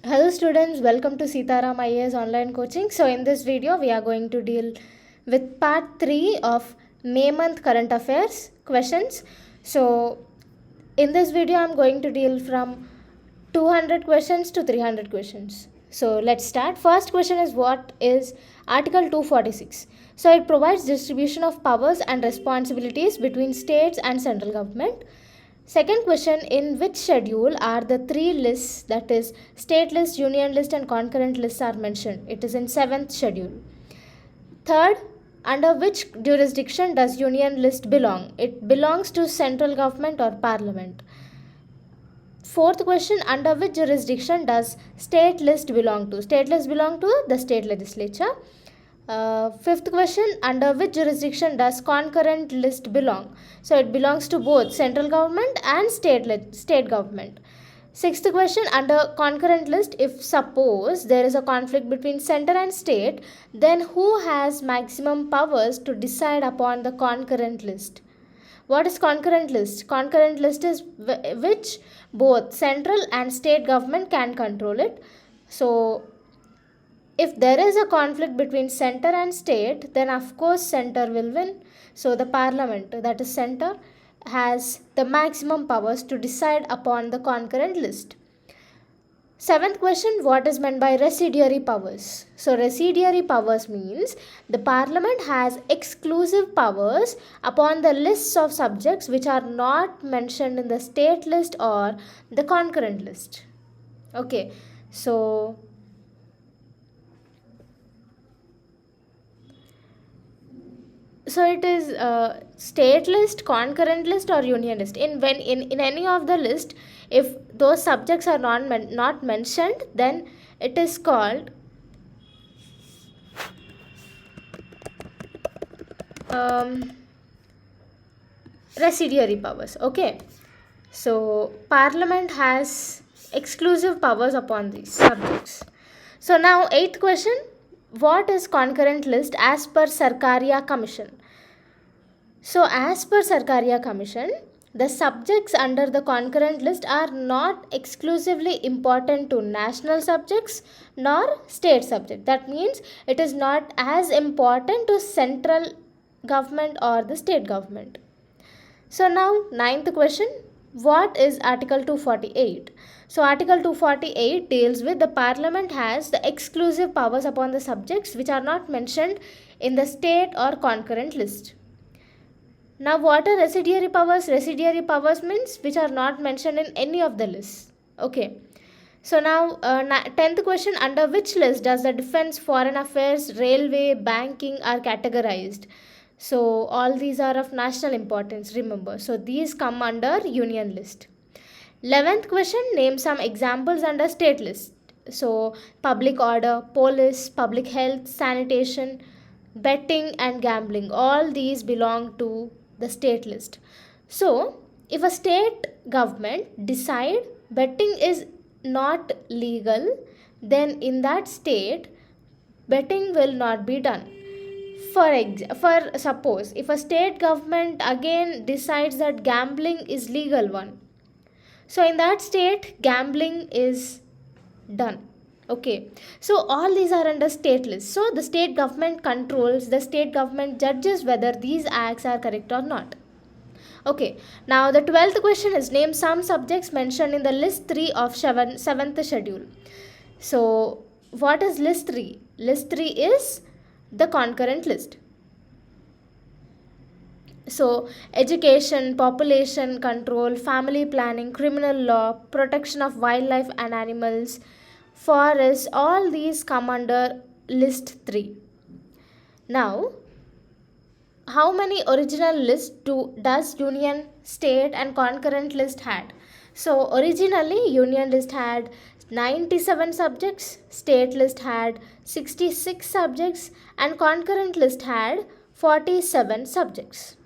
Hello students, welcome to Sitaram IAS online coaching. So in this video we are going to deal with part 3 of May month current affairs questions. So in this video I am going to deal from 200 questions to 300 questions. So let's start. First question is, what is Article 246? So it provides distribution of powers and responsibilities between states and central government. Second question, in which schedule are the three lists, that is state list, union list and concurrent lists, are mentioned? It is in 7th schedule. Third, under which jurisdiction does union list belong? It belongs to central government or parliament. Fourth question, under which jurisdiction does state list belong to? State list belong to the state legislature. Fifth question, under which jurisdiction does concurrent list belong? So it belongs to both central government and state government. Sixth question, under concurrent list, if suppose there is a conflict between center and state, then who has maximum powers to decide upon the concurrent list? What is concurrent list? Concurrent list is which both central and state government can control it. So if there is a conflict between center and state, then of course center will win. So the parliament, that is center, has the maximum powers to decide upon the concurrent list. Seventh question, what is meant by residuary powers? So residuary powers means the parliament has exclusive powers upon the lists of subjects which are not mentioned in the state list or the concurrent list. Okay, so it is state list, concurrent list or union list. In any of the list, if those subjects are not mentioned, then it is called residuary powers. Okay, so parliament has exclusive powers upon these subjects. So now 8th question, what is concurrent list as per Sarkaria Commission? So as per Sarkaria Commission, the subjects under the concurrent list are not exclusively important to national subjects nor state subjects. That means it is not as important to central government or the state government. So now 9th question, what is Article 248? So Article 248 deals with the parliament has the exclusive powers upon the subjects which are not mentioned in the state or concurrent list. Now what are residuary powers? Residuary powers means which are not mentioned in any of the lists. Okay. So now 10th question, under which list does the defense, foreign affairs, railway, banking are categorized? So all these are of national importance, remember. So these come under union list. 11th question, name some examples under state list. So public order, police, public health, sanitation, betting and gambling, all these belong to the state list. So if a state government decide betting is not legal, then in that state betting will not be done. For suppose if a state government again decides that gambling is legal one, so in that state gambling is done. Okay, so all these are under state list. So the state government controls, the state government judges whether these acts are correct or not. Okay, now the 12th question is, name some subjects mentioned in the list 3 of 7th schedule. So what is list 3? List 3 is the concurrent list. So education, population control, family planning, criminal law, protection of wildlife and animals, forests, all these come under list 3. Now how many original lists does union, state and concurrent list had? So originally union list had 97 subjects, state list had 66 subjects and concurrent list had 47 subjects.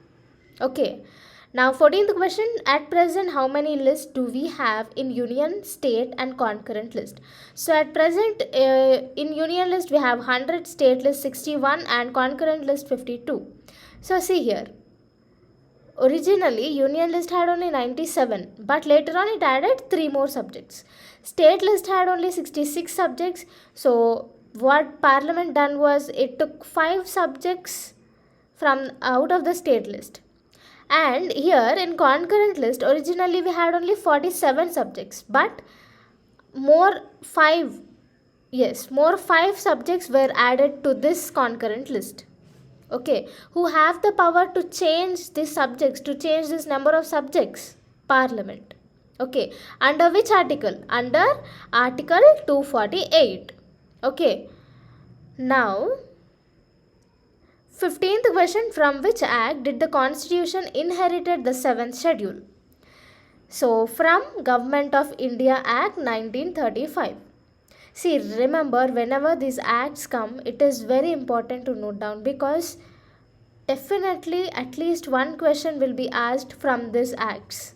Okay, now 14th question, at present how many lists do we have in union, state and concurrent list? So at present in union list we have 100, state list 61 and concurrent list 52. So see here, Originally, Union List had only 97, but later on it added 3 more subjects. State List had only 66 subjects. So, what Parliament done was it took 5 subjects from out of the State List. And here in concurrent list, originally we had only 47 subjects, but more 5 more 5 subjects were added to this concurrent list. Okay, who have the power to change these subjects, to change this number of subjects? Parliament. Okay, under which article? Under Article 248. Okay, now 15th question, from which act did the constitution inherited the 7th schedule? So, from Government of India Act 1935. See, remember, whenever these acts come, it is very important to note down, because definitely at least one question will be asked from these acts.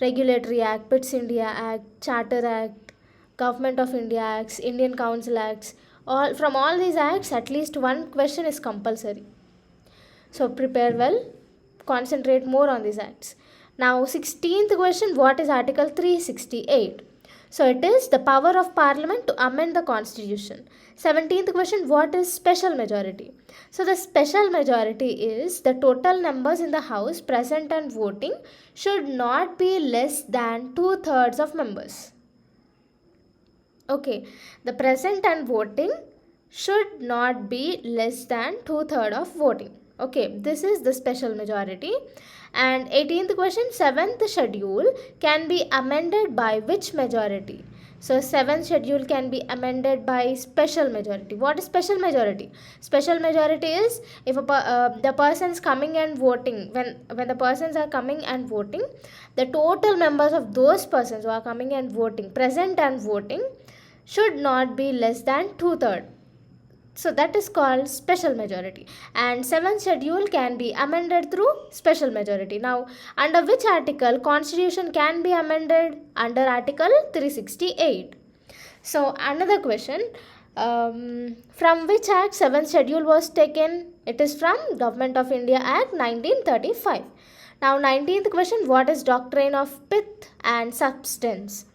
Regulatory Act, PITS India Act, Charter Act, Government of India Acts, Indian Council Acts, from all these acts at least one question is compulsory. So prepare well, concentrate more on these acts. Now 16th question, what is Article 368? So it is the power of Parliament to amend the constitution. 17th question, what is special majority? So the special majority is the total numbers in the house present and voting should not be less than 2/3 of members. Okay, the present and voting should not be less than 2/3 of voting. Okay, this is the special majority. And 18th question, 7th schedule can be amended by which majority? So 7th schedule can be amended by special majority. What is special majority? Special majority is if the persons coming and voting, when the persons are coming and voting, the total members of those persons who are coming and voting, present and voting, should not be less than 2/3. So that is called special majority, and 7th schedule can be amended through special majority. Now, under which article constitution can be amended? Under Article 368. So another question, from which act 7th schedule was taken? It is from Government of India Act 1935. Now 19th question, what is doctrine of pith and substance?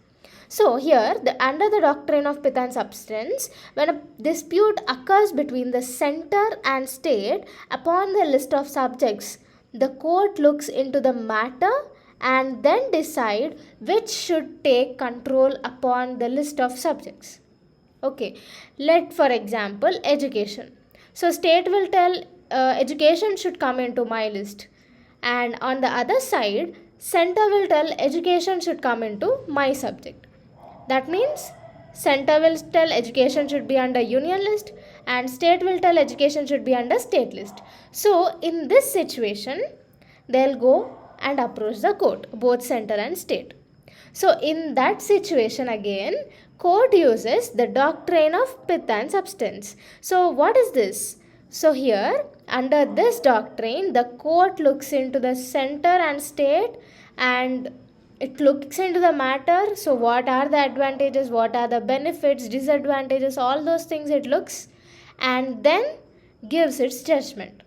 So here, under the doctrine of pith and substance, when a dispute occurs between the center and state upon the list of subjects, the court looks into the matter and then decide which should take control upon the list of subjects. Okay, let for example education. So state will tell education should come into my list, and on the other side, center will tell education should come into my subject. That means center will tell education should be under union list and state will tell education should be under state list. So in this situation, they'll go and approach the court, both center and state. So in that situation again, court uses the doctrine of pith and substance. So what is this? So here, under this doctrine, the court looks into the center and state and it looks into the matter. So what are the advantages, what are the benefits, disadvantages, all those things it looks, and then gives its judgment.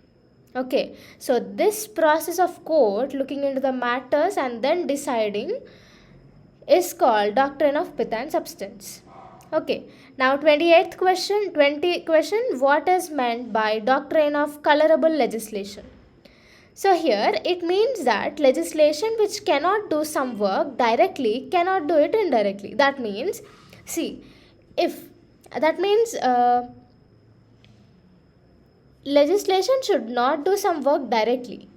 Okay, so this process of court looking into the matters and then deciding is called doctrine of pith and substance. Okay, now 28th question, what is meant by doctrine of colorable legislation? So here it means that legislation which cannot do some work directly cannot do it indirectly. That means, legislation should not do some work directly,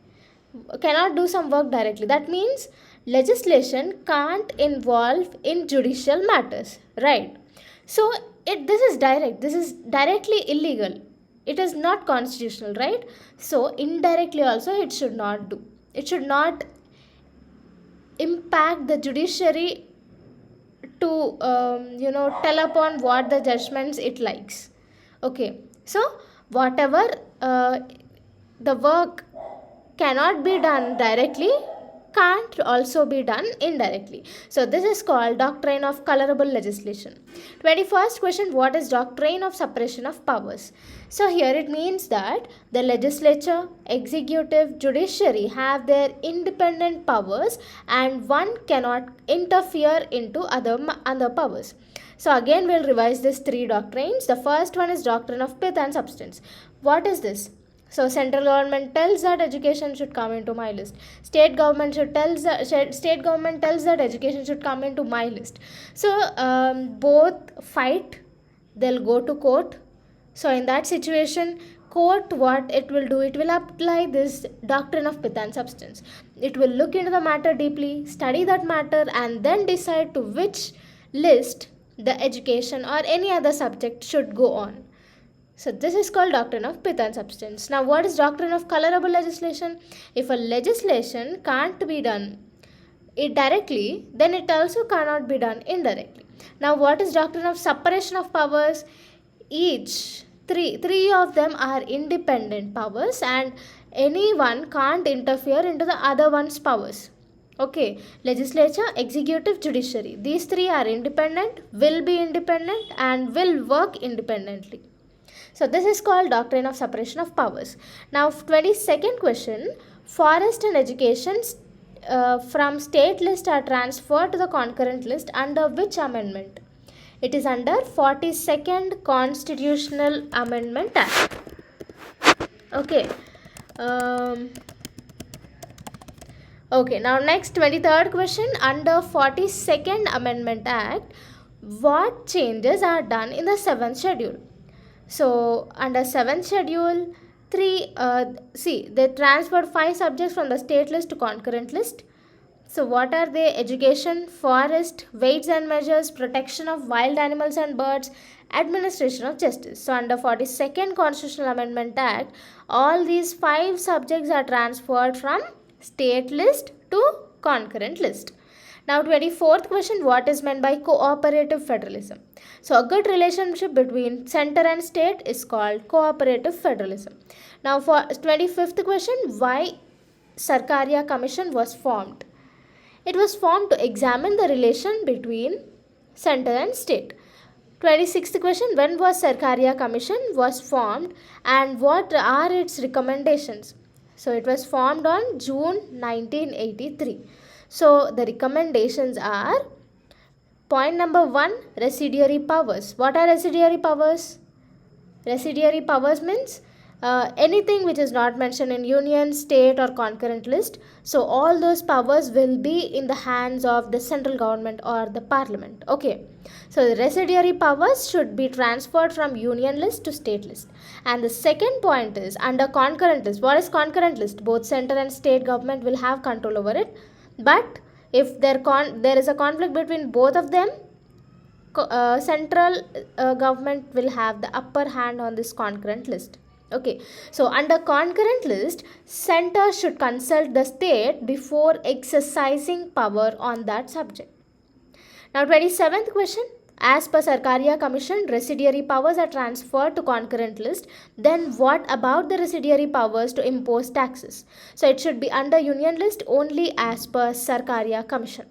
cannot do some work directly. That means legislation can't involve in judicial matters, right? So this is directly illegal. It is not constitutional, right? So indirectly also it should not do. It should not impact the judiciary to tell upon what the judgments it likes. Okay, so whatever the work cannot be done directly, can't also be done indirectly. So this is called doctrine of colorable legislation. 21st question, what is doctrine of separation of powers? So here it means that the legislature, executive, judiciary have their independent powers and one cannot interfere into other powers. So again we'll revise these three doctrines. The first one is doctrine of pith and substance. What is this? So central government tells that education should come into my list. State government tells that education should come into my list. So both fight. They'll go to court. So in that situation, court, what it will do, it will apply this doctrine of pith and substance. It will look into the matter deeply, study that matter, and then decide to which list the education or any other subject should go on. So this is called doctrine of pith and substance. Now what is doctrine of colorable legislation? If a legislation can't be done directly, then it also cannot be done indirectly. Now what is doctrine of separation of powers? Three of them are independent powers and anyone can't interfere into the other one's powers. Okay, legislature, executive, judiciary. These three are independent, will be independent, and will work independently. So this is called doctrine of separation of powers. Now 22nd question, forest and education from state list are transferred to the concurrent list under which amendment? It is under 42nd Constitutional Amendment Act. Okay. Okay, now next 23rd question, under 42nd Amendment Act, what changes are done in the 7th schedule? So under 7th schedule, they transferred 5 subjects from the state list to concurrent list. So what are they? Education, forest, weights and measures, protection of wild animals and birds, administration of justice. So under 42nd Constitutional Amendment Act, all these 5 subjects are transferred from state list to concurrent list. Now 24th question, what is meant by cooperative federalism? So a good relationship between center and state is called cooperative federalism. Now for 25th question, why Sarkaria Commission was formed? It was formed to examine the relation between center and state. 26th question, when was Sarkaria Commission was formed and what are its recommendations? So it was formed on June 1983. So the recommendations are, point number 1, residuary powers. What are residuary powers? Residuary powers means anything which is not mentioned in union, state or concurrent list. So all those powers will be in the hands of the central government or the parliament. Okay. So the residuary powers should be transferred from union list to state list. And the second point is under concurrent list. What is concurrent list? Both center and state government will have control over it. But if there is a conflict between both of them, central government will have the upper hand on this concurrent list. Okay, so under concurrent list, center should consult the state before exercising power on that subject. Now 27th question, as per Sarkaria Commission, residuary powers are transferred to concurrent list. Then what about the residuary powers to impose taxes? So it should be under union list only as per Sarkaria Commission.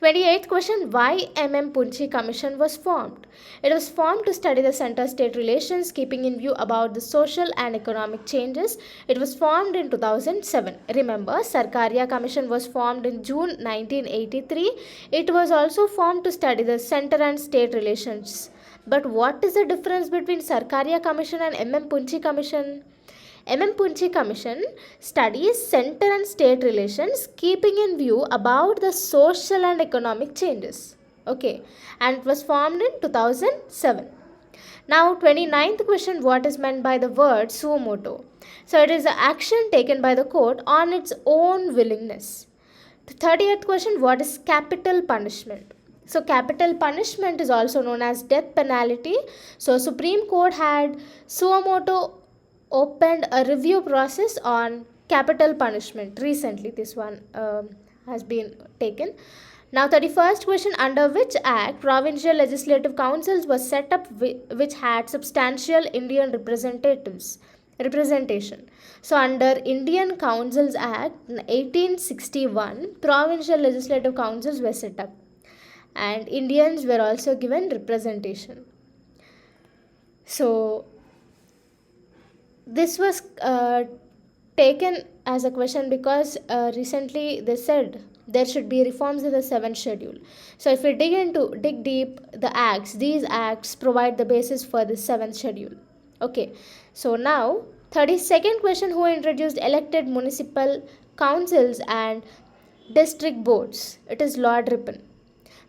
28th question, why M.M. Punchi Commission was formed? It was formed to study the center-state relations, keeping in view about the social and economic changes. It was formed in 2007. Remember, Sarkaria Commission was formed in June 1983. It was also formed to study the center and state relations. But what is the difference between Sarkaria Commission and M.M. Punchi Commission? M.M. Punchi Commission studies center and state relations, keeping in view about the social and economic changes. Okay, and it was formed in 2007. Now 29th question, what is meant by the word suo motu? So it is the action taken by the court on its own willingness. The 30th question, what is capital punishment? So capital punishment is also known as death penalty. So Supreme Court had suo motu opened a review process on capital punishment. Recently this one has been taken. Now 31st question, under which act provincial legislative councils were set up which had substantial Indian representatives? representation. So under Indian Councils Act 1861, provincial legislative councils were set up and Indians were also given representation. So this was taken as a question because recently they said there should be reforms in the 7th schedule. So if we dig deep the acts, these acts provide the basis for the 7th schedule. Okay, so now 32nd question, who introduced elected municipal councils and district boards? It is Lord Ripon.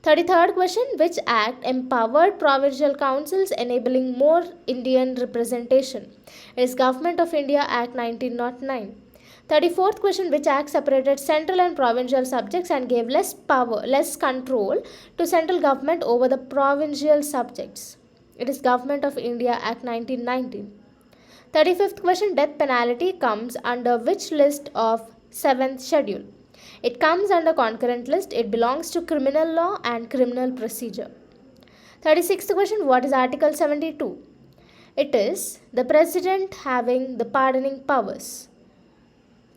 33rd question, which act empowered provincial councils enabling more Indian representation? It is Government of India Act 1909. 34th question, which act separated central and provincial subjects and gave less control to central government over the provincial subjects? It is Government of India Act 1919. 35th question, death penalty comes under which list of 7th schedule? It comes under concurrent list. It belongs to criminal law and criminal procedure. 36th question, what is Article 72? It is the president having the pardoning powers.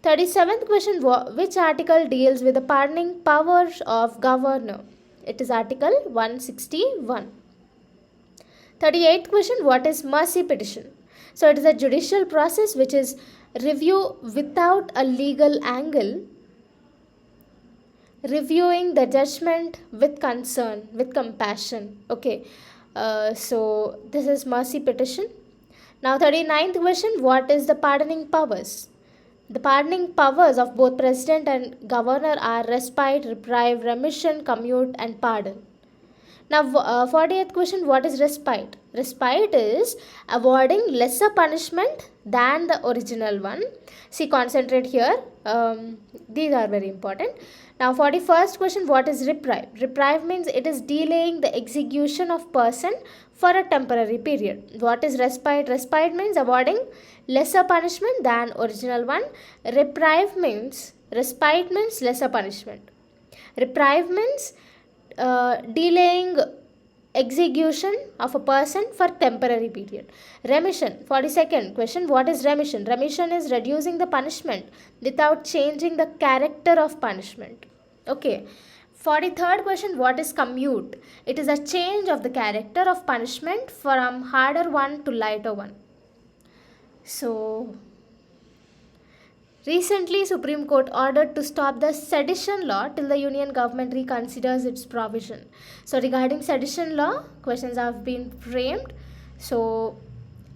37th question, which article deals with the pardoning powers of governor? It is Article 161. 38th question, what is mercy petition? So it is a judicial process which is review without a legal angle, reviewing the judgment with concern, with compassion. Okay, so this is mercy petition. Now 39th question, what is the pardoning powers? The pardoning powers of both president and governor are respite, reprieve, remission, commute and pardon. Now 40th question, what is respite? Respite is awarding lesser punishment than the original one. See, concentrate here. These are very important. Now 41st question, what is reprieve? Reprieve means it is delaying the execution of person for a temporary period. What is respite? Respite means awarding lesser punishment than original one. Reprieve means, respite means lesser punishment. Reprieve means delaying execution of a person for temporary period. Remission, 42nd question, what is remission? Remission is reducing the punishment without changing the character of punishment. Okay. 43rd question, what is commute? It is a change of the character of punishment from harder one to lighter one. So recently, Supreme Court ordered to stop the sedition law till the Union government reconsiders its provision. So regarding sedition law, questions have been framed. So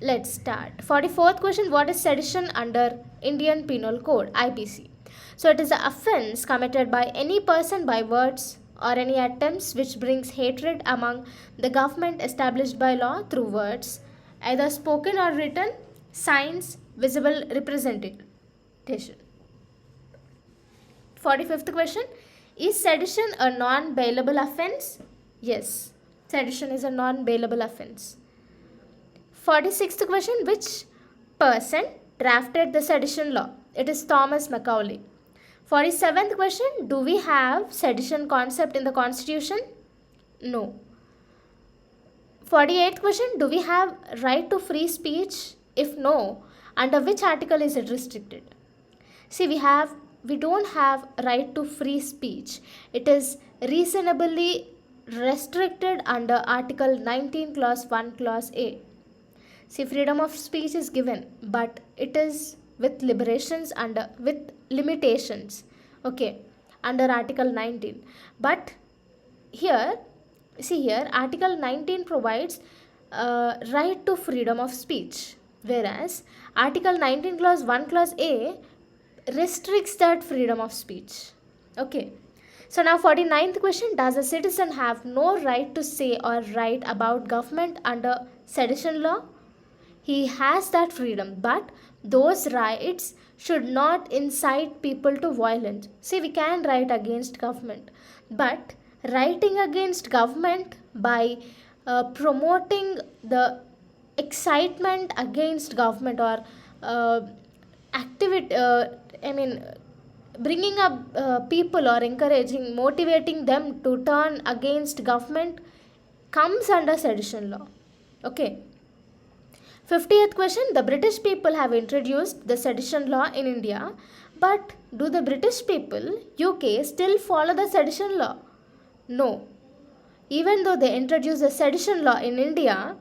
let's start. 44th question, what is sedition under Indian Penal Code, IPC? So it is an offence committed by any person by words or any attempts which brings hatred among the government established by law through words, either spoken or written, signs, visible representation. 45th question, is sedition a non-bailable offence? Yes, sedition is a non-bailable offence. 46th question, which person drafted the sedition law? It is Thomas Macaulay. 47th question, do we have sedition concept in the constitution? No. 48th question, do we have right to free speech? If no, under which article is it restricted? See, we don't have right to free speech. It is reasonably restricted under Article 19 Clause 1 Clause A. See, freedom of speech is given, but it is with limitations. Okay, under Article 19. But here, see here, Article 19 provides right to freedom of speech, whereas Article 19 Clause 1 Clause A restricts that freedom of speech. Okay. So now 49th question, does a citizen have no right to say or write about government under sedition law? He has that freedom, but those rights should not incite people to violence. See, we can write against government, but writing against government by promoting the excitement against government or bringing up people or encouraging, motivating them to turn against government comes under sedition law. Okay. 50th question, the British people have introduced the sedition law in India, but do the British people, UK, still follow the sedition law? No. Even though they introduced the sedition law in India,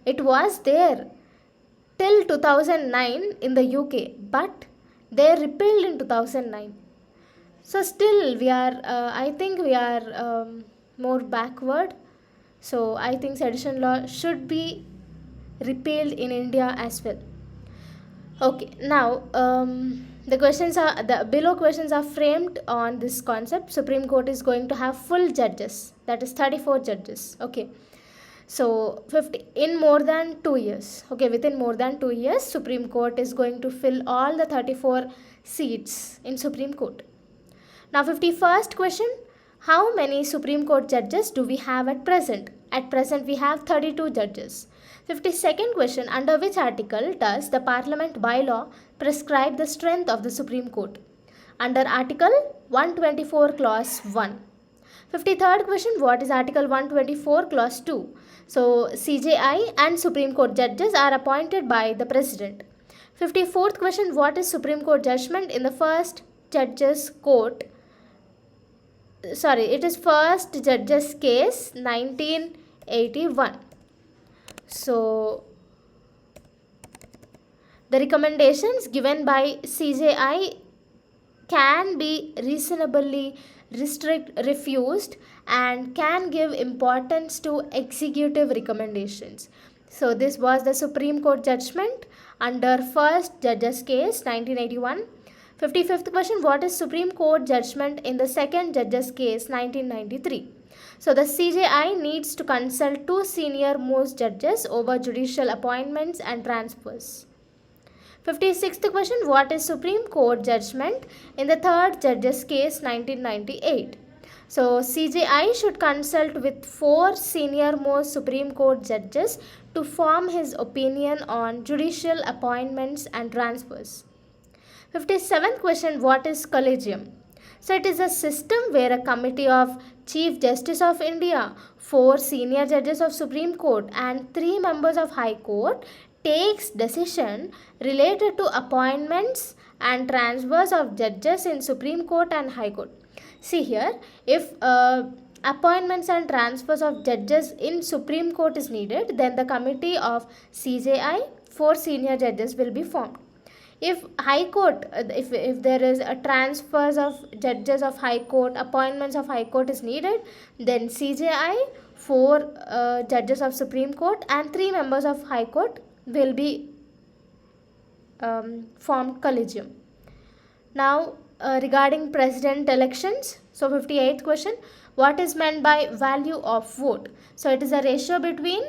it was there till 2009 in the UK, but they repealed in 2009. So still we are, I think we are more backward. So I think sedition law should be repealed in India as well. Okay, now the below questions are framed on this concept. Supreme Court is going to have full judges, that is 34 judges. Okay, so 50 in more than 2 years. Okay, within more than 2 years, Supreme Court is going to fill all the 34 seats in Supreme Court. Now 51st question, how many Supreme Court judges do we have at present? At present we have 32 judges. 52nd question, under which article does the Parliament bylaw prescribe the strength of the Supreme Court? Under Article 124 clause 1. 53rd question, what is Article 124 clause 2? So CJI and Supreme Court judges are appointed by the President. 54th question, what is Supreme Court judgment in the first judges court? Sorry, it is first judges case 1981. So the recommendations given by CJI can be reasonably refused and can give importance to executive recommendations. So this was the Supreme Court judgment under first judges case 1981. 55th question, what is Supreme Court judgment in the second judges case 1993? So the CJI needs to consult two senior most judges over judicial appointments and transfers. 56th question, what is Supreme Court judgment in the third judges case 1998? So CJI should consult with four senior most Supreme Court judges to form his opinion on judicial appointments and transfers. 57th question, what is collegium? So it is a system where a committee of Chief Justice of India, 4 senior judges of Supreme Court and 3 members of High Court takes decision related to appointments and transfers of judges in Supreme Court and High Court. See here, if appointments and transfers of judges in Supreme Court is needed, then the committee of CJI, 4 senior judges will be formed. If High Court, if there is a transfers of judges of High Court, appointments of High Court is needed, then CJI, 4 judges of Supreme Court and 3 members of High Court will be formed collegium. Now regarding president elections, so 58th question, what is meant by value of vote? So it is a ratio between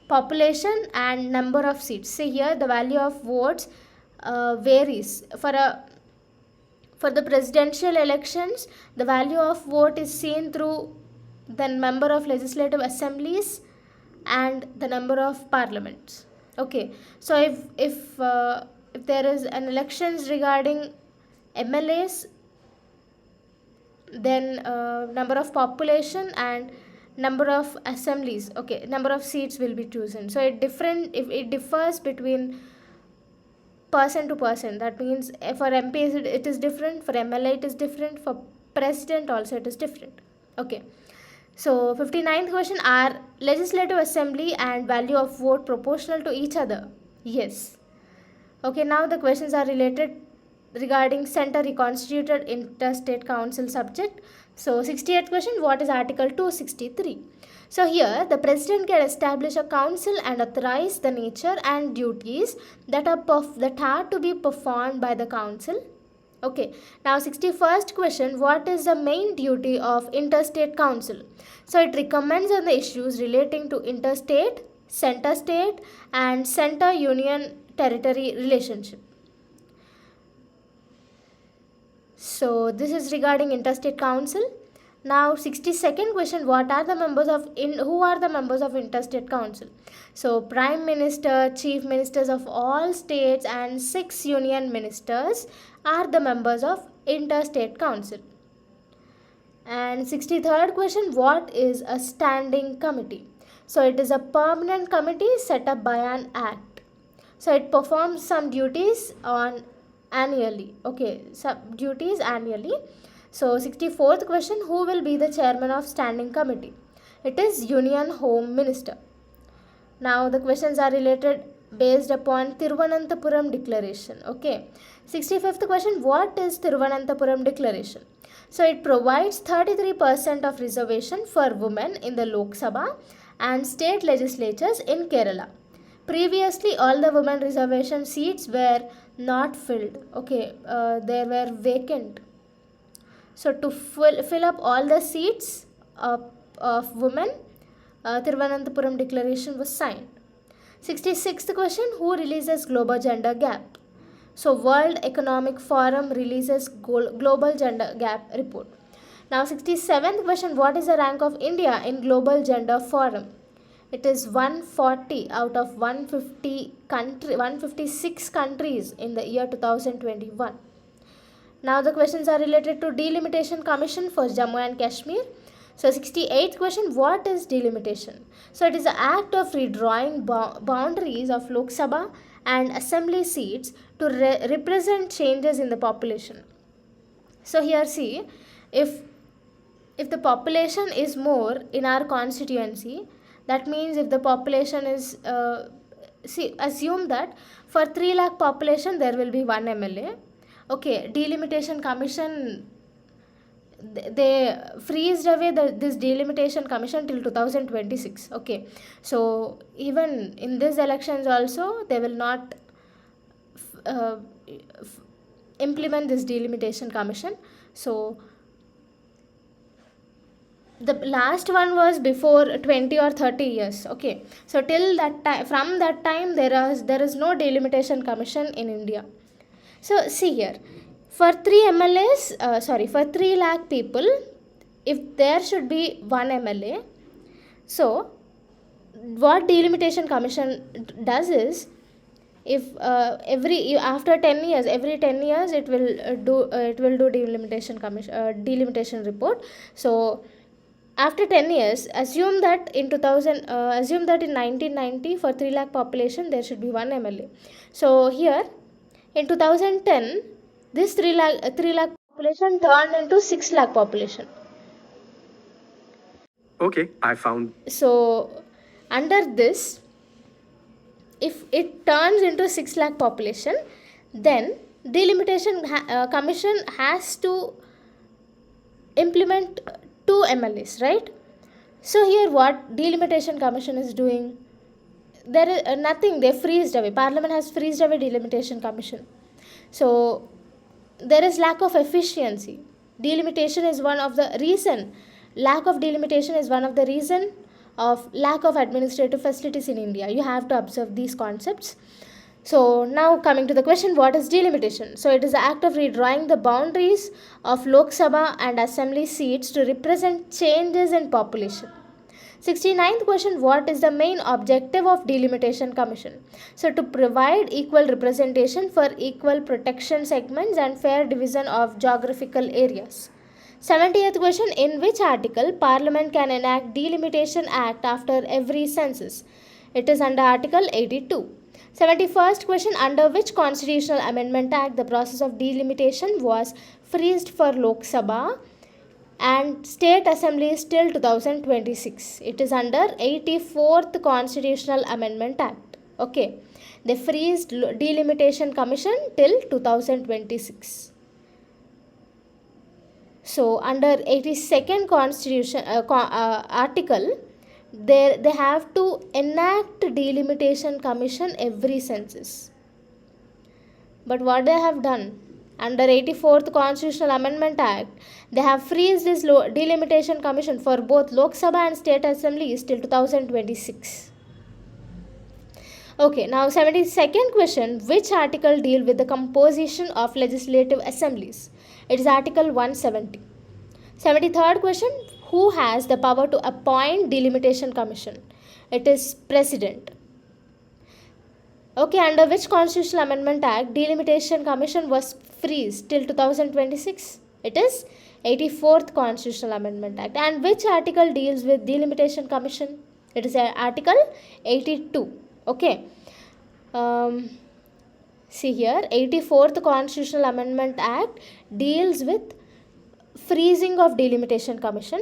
population and number of seats. See here, the value of votes varies. For the presidential elections, the value of vote is seen through the number of legislative assemblies and the number of parliaments. Okay, so if there is an elections regarding MLAs, then number of population and number of assemblies, okay, number of seats will be chosen. So it differs between person to person. That means for MPs it is different, for MLA it is different, for president also it is different. Okay, so 59th question, are legislative assembly and value of vote proportional to each other? Yes. Okay, now the questions are related regarding center reconstituted interstate council subject. So 68th question, what is Article 263? So here the president can establish a council and authorize the nature and duties that are to be performed by the council. Okay, now 61st question, what is the main duty of interstate council? So it recommends on the issues relating to interstate, center state and center union territory relationship. So this is regarding interstate council. Now 62nd question, who are the members of interstate council? So prime minister, chief ministers of all states and 6 union ministers are the members of interstate council. And 63rd question, what is a standing committee? So it is a permanent committee set up by an act. So it performs some duties on annually. Okay, some duties annually. So 64th question, who will be the chairman of standing committee? It is Union Home Minister. Now the questions are related based upon Thiruvananthapuram Declaration. Okay. 65th question, what is Thiruvananthapuram Declaration? So it provides 33% of reservation for women in the Lok Sabha and state legislatures in Kerala. Previously, all the women reservation seats were not filled. Okay, they were vacant. So to fill up all the seats of women, Thiruvananthapuram Declaration was signed. 66th question, who releases Global Gender Gap? So World Economic Forum releases Global Gender Gap report. Now 67th question, what is the rank of India in Global Gender Forum? It is 140 out of 156 countries in the year 2021. Now the questions are related to Delimitation Commission for Jammu and Kashmir. So 68th question, what is delimitation? So it is the act of redrawing boundaries of Lok Sabha and assembly seats to represent changes in the population. So here see, if the population is more in our constituency, that means if the population is, assume that for 3 lakh population there will be 1 MLA. Okay, Delimitation Commission, they freezed away this Delimitation Commission till 2026. Okay, so even in these elections also they will not implement this Delimitation Commission. So the last one was before 20 or 30 years. Okay, so till that time, from that time there is no Delimitation Commission in India. So see here, for 3 lakh people, if there should be 1 MLA, so what Delimitation Commission does is, if after 10 years, every 10 years it will do Delimitation Commission delimitation report. So after 10 years, assume that in 1990 for 3 lakh population there should be 1 MLA. So here in 2010, this 3 lakh population turned into 6 lakh population. Okay, I found. So under this, if it turns into 6 lakh population, then Delimitation Commission has to implement 2 MLAs, right? So here what Delimitation Commission is doing? There is nothing, they freezed away. Parliament has freezed away Delimitation Commission. So there is lack of efficiency. Delimitation is one of the reason. Lack of delimitation is one of the reason of lack of administrative facilities in India. You have to observe these concepts. So now coming to the question, what is delimitation? So it is the act of redrawing the boundaries of Lok Sabha and Assembly seats to represent changes in population. 69th question, what is the main objective of Delimitation Commission? So to provide equal representation for equal protection segments and fair division of geographical areas. 70th question, in which article Parliament can enact Delimitation Act after every census? It is under Article 82. 71st question, under which Constitutional Amendment Act the process of delimitation was freezed for Lok Sabha and state assemblies till 2026? It is under 84th Constitutional Amendment Act. Okay, they freezed Delimitation Commission till 2026. So under 82nd Constitution article, they have to enact Delimitation Commission every census. But what they have done? Under 84th Constitutional Amendment Act, they have freezed this Delimitation Commission for both Lok Sabha and state assemblies till 2026. Okay, now 72nd question, which article deal with the composition of legislative assemblies? It is Article 170. 73rd question, who has the power to appoint Delimitation Commission? It is President. Okay, under which Constitutional Amendment Act Delimitation Commission was freezed till 2026? It is 84th Constitutional Amendment Act. And which article deals with Delimitation Commission? It is Article 82. Okay. Um, See here, 84th Constitutional Amendment Act deals with freezing of Delimitation Commission.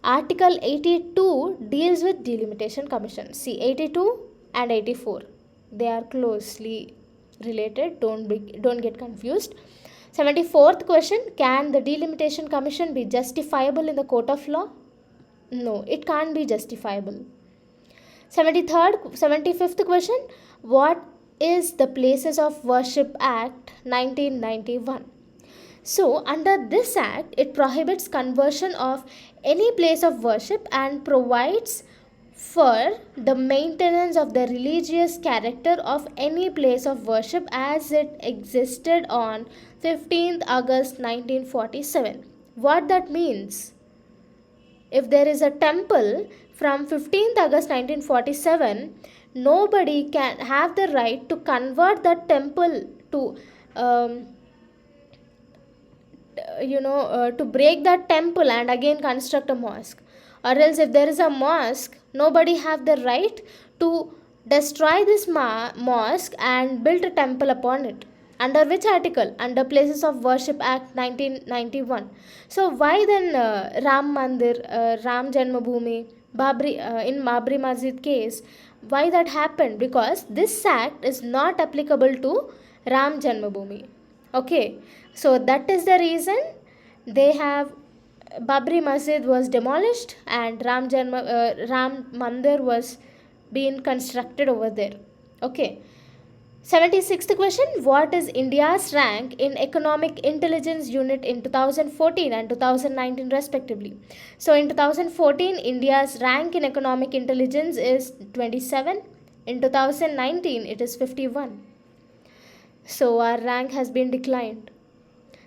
Article 82 deals with Delimitation Commission. See, 82 and 84, they are closely related. Don't get confused. 74th question, can the Delimitation Commission be justifiable in the court of law? No, it can't be justifiable. 75th question, what is the Places of Worship Act 1991? So, under this act, it prohibits conversion of any place of worship and provides for the maintenance of the religious character of any place of worship as it existed on 15th August 1947. What that means? If there is a temple from 15th August 1947, nobody can have the right to convert that temple to to break that temple and again construct a mosque. Or else if there is a mosque, nobody have the right to destroy this mosque and build a temple upon it. Under which article? Under Places of Worship Act 1991. So why then Ram Mandir, Ram Janmabhoomi, in Babri Masjid case, why that happened? Because this act is not applicable to Ram Janmabhoomi. Okay, so that is the reason they have Babri Masjid was demolished and Ram Mandir was being constructed over there. Okay. 76th question, what is India's rank in Economic Intelligence Unit in 2014 and 2019 respectively? So in 2014, India's rank in Economic Intelligence is 27. In 2019, it is 51. So our rank has been declined.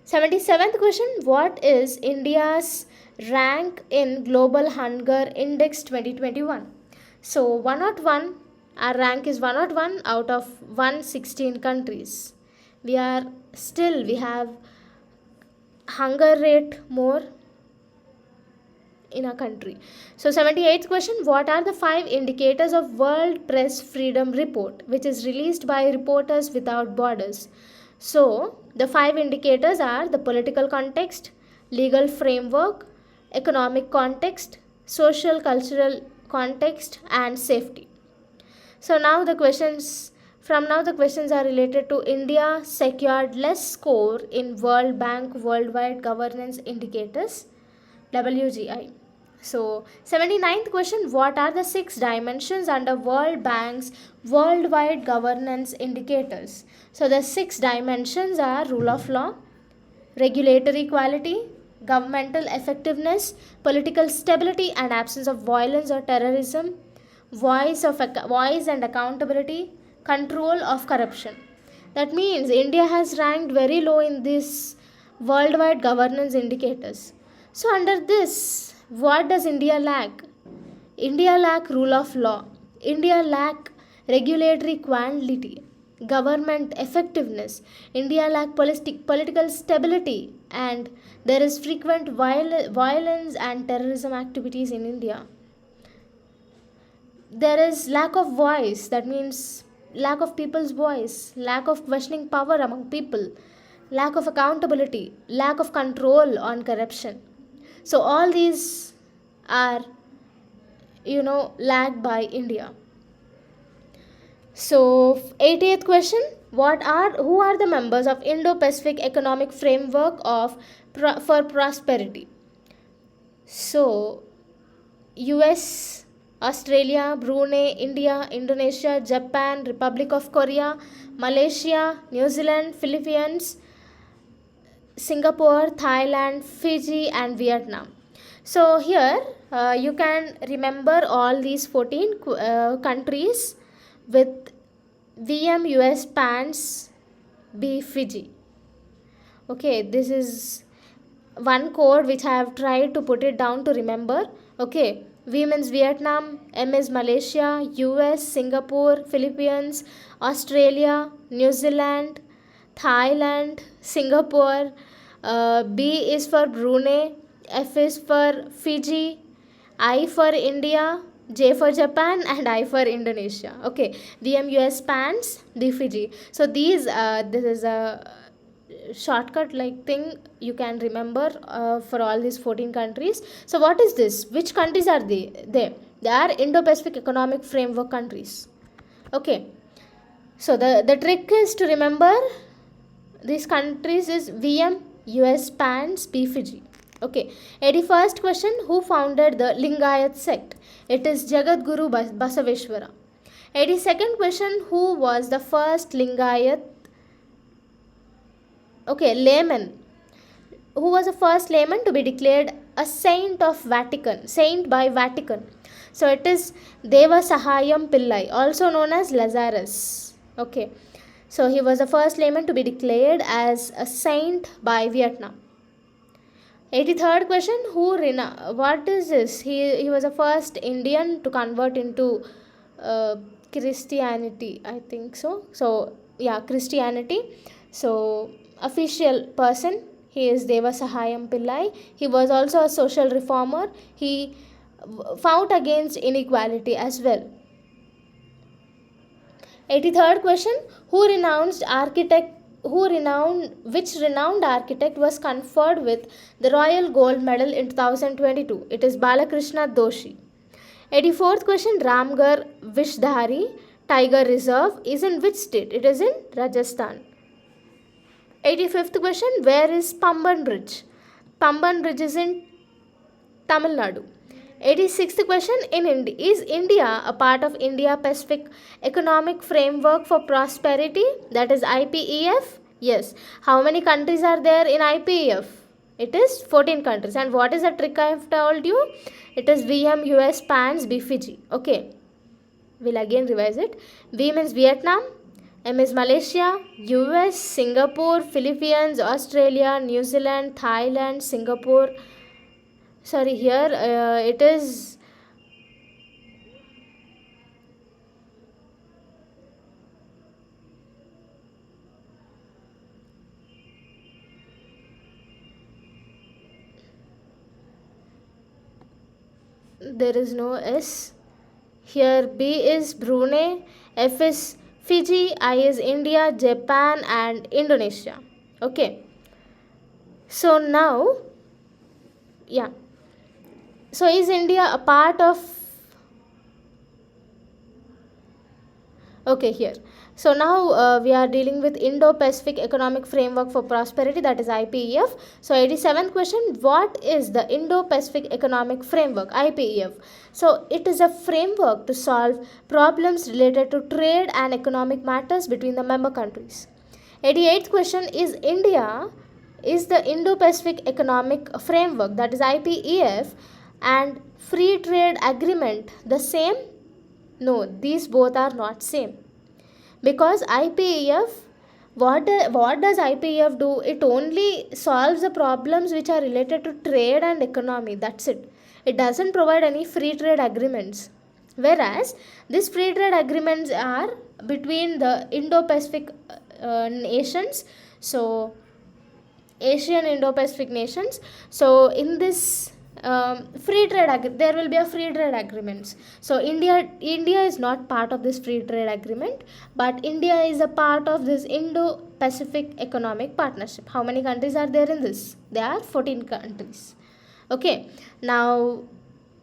77th question, what is India's rank in Global Hunger Index 2021? So 101. Our rank is 101 out of 116 countries. We have hunger rate more in our country. So 78th question, what are the 5 indicators of World Press Freedom Report, which is released by Reporters Without Borders? So the 5 indicators are the political context, legal framework, economic context, social cultural context, and safety. So now the questions are related to India secured less score in World Bank Worldwide Governance Indicators, WGI. So 79th question, what are the 6 dimensions under World Bank's Worldwide Governance Indicators? So the 6 dimensions are rule of law, regulatory quality, governmental effectiveness, political stability and absence of violence or terrorism, voice and accountability, control of corruption. That means India has ranked very low in this worldwide governance indicators. So under this, what does India lack? India lack rule of law. India lack regulatory quality, government effectiveness. India lack political stability, and there is frequent violence and terrorism activities in India. There is lack of voice, that means lack of people's voice, lack of questioning power among people, lack of accountability, lack of control on corruption. So all these are lacked by India. So 80th question, who are the members of Indo-Pacific Economic Framework for Prosperity? So US, Australia, Brunei, India, Indonesia, Japan, Republic of Korea, Malaysia, New Zealand, Philippines, Singapore, Thailand, Fiji and Vietnam. So here you can remember all these 14 countries with VM US PANS B Fiji. Okay, this is one code which I have tried to put it down to remember. Okay, V means Vietnam, M is Malaysia, US, Singapore, Philippines, Australia, New Zealand, Thailand, Singapore, B is for Brunei, F is for Fiji, I for India, J for Japan and I for Indonesia. Okay, VM US PANS, D Fiji. So these this is a shortcut like thing you can remember for all these 14 countries. So what is this? Which countries are they are Indo-Pacific Economic Framework countries. Okay, so the trick is to remember these countries is VM US PANS, P Fiji. Okay, 81st question, who founded the Lingayat sect? It is Jagadguru Basaveshwara. 82nd question, who was the first Lingayat layman? Who was the first layman to be declared a saint of Vatican, saint by Vatican? So it is Deva Sahayam Pillai, also known as Lazarus. Okay, so he was the first layman to be declared as a saint by Vietnam. 83rd question, what is this? He was the first Indian to convert into Christianity, I think so. So yeah, Christianity. So official person, he is Deva Sahayam Pillai. He was also a social reformer. He fought against inequality as well. 83rd question, which renowned architect was conferred with the Royal Gold Medal in 2022? It is Balakrishna Doshi. 84th question, Ramgarh Vishdhari Tiger Reserve is in which state? It is in Rajasthan. 85th question, where is Pamban Bridge? Pamban Bridge is in Tamil Nadu. 86th question, is India a part of India-Pacific Economic Framework for Prosperity, that is IPEF? Yes. How many countries are there in IPEF? It is 14 countries. And what is the trick I have told you? It is VM US PANS B Fiji. Okay, we'll again revise it. V means Vietnam, M is Malaysia, US, Singapore, Philippines, Australia, New Zealand, Thailand, Singapore. Sorry, here it is there is no S. Here B is Brunei, F is Fiji, I is India, Japan and Indonesia. Okay, so now yeah, so is India a part of, okay, here, so now we are dealing with Indo-Pacific Economic Framework for Prosperity, that is IPEF. So 87th question, what is the Indo-Pacific Economic Framework, IPEF? So it is a framework to solve problems related to trade and economic matters between the member countries. 88th question, is the Indo-Pacific Economic Framework, that is IPEF, and free trade agreement the same? No, these both are not same. Because IPEF, what does IPEF do? It only solves the problems which are related to trade and economy. That's it. It doesn't provide any free trade agreements. Whereas these free trade agreements are between the Indo-Pacific nations. So Asian Indo-Pacific nations. So in this there will be a free trade agreements. So India is not part of this free trade agreement, but India is a part of this Indo-Pacific Economic Partnership. How many countries are there in this? There are 14 countries. Okay, now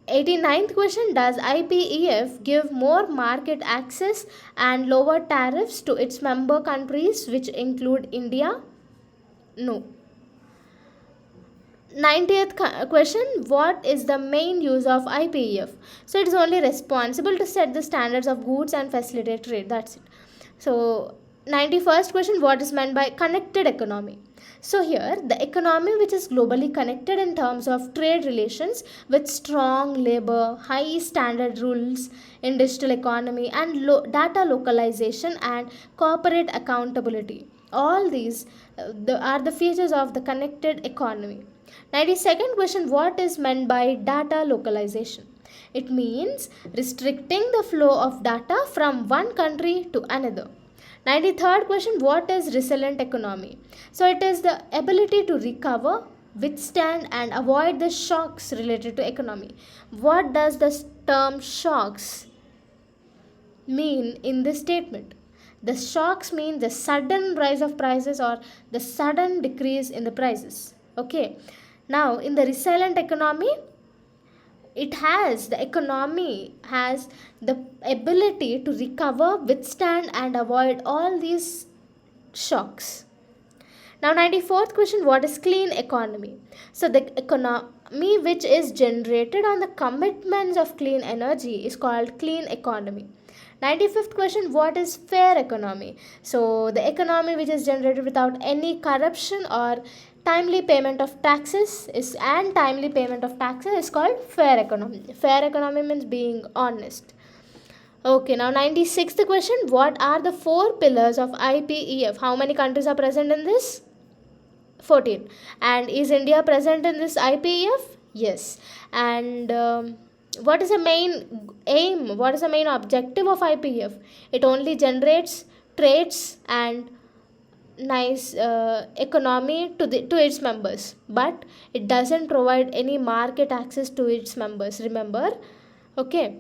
89th question, does IPEF give more market access and lower tariffs to its member countries, which include India? No. 90th question, what is the main use of IPEF? So it is only responsible to set the standards of goods and facilitate trade. That's it. So 91st question, what is meant by connected economy? So here, the economy which is globally connected in terms of trade relations with strong labor, high standard rules in digital economy and data localization and corporate accountability. All these are the features of the connected economy. 92nd question, what is meant by data localization? It means restricting the flow of data from one country to another. 93rd question, what is resilient economy? So it is the ability to recover withstand and avoid the shocks related to economy. What does the term shocks mean in this statement? The shocks mean the sudden rise of prices or the sudden decrease in the prices. Okay. Now, in the resilient economy, the economy has the ability to recover, withstand, and avoid all these shocks. Now, 94th question, what is clean economy? So, the economy which is generated on the commitments of clean energy is called clean economy. 95th question, what is fair economy? So, the economy which is generated without any corruption or timely payment of taxes is called fair economy. Fair economy means being honest. Okay, now 96th question, what are the 4 pillars of IPEF? How many countries are present in this? 14. And is India present in this IPEF? Yes. And what is the main aim? What is the main objective of IPEF? It only generates trades and nice economy to its members, but it doesn't provide any market access to its members, remember. Okay,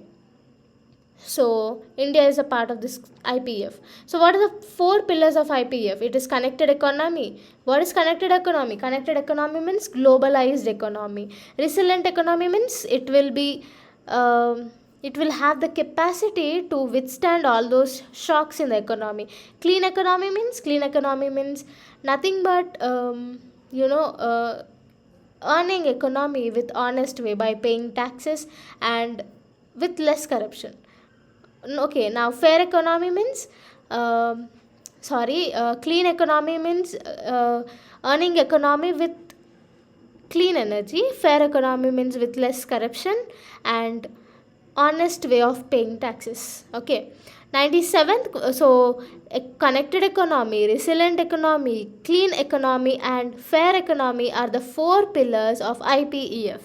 so India is a part of this IPF. So what are the 4 pillars of IPF? It is connected economy. What is connected economy? Connected economy means globalized economy. Resilient economy means it will have the capacity to withstand all those shocks in the economy. Clean economy means nothing but earning economy with honest way by paying taxes and with less corruption. Okay, now fair economy means clean economy means earning economy with clean energy. Fair economy means with less corruption and honest way of paying taxes. Okay, 97th, so a connected economy, resilient economy, clean economy and fair economy are the 4 pillars of IPEF.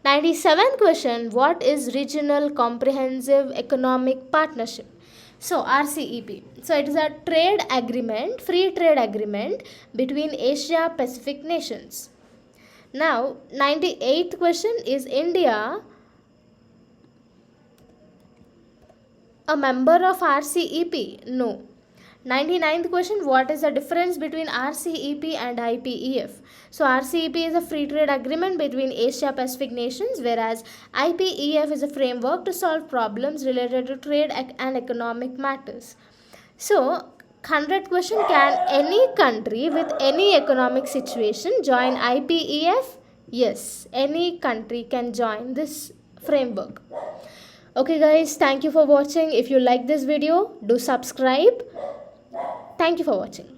97th question, what is Regional Comprehensive Economic Partnership? So RCEP. So it is a trade agreement, free trade agreement between Asia Pacific nations. Now 98th question, is India a member of RCEP? No. 99th question, what is the difference between RCEP and IPEF? So RCEP is a free trade agreement between Asia Pacific nations, whereas IPEF is a framework to solve problems related to trade and economic matters. So 100th question, can any country with any economic situation join IPEF? Yes, any country can join this framework. Okay guys, thank you for watching. If you like this video, do subscribe. Thank you for watching.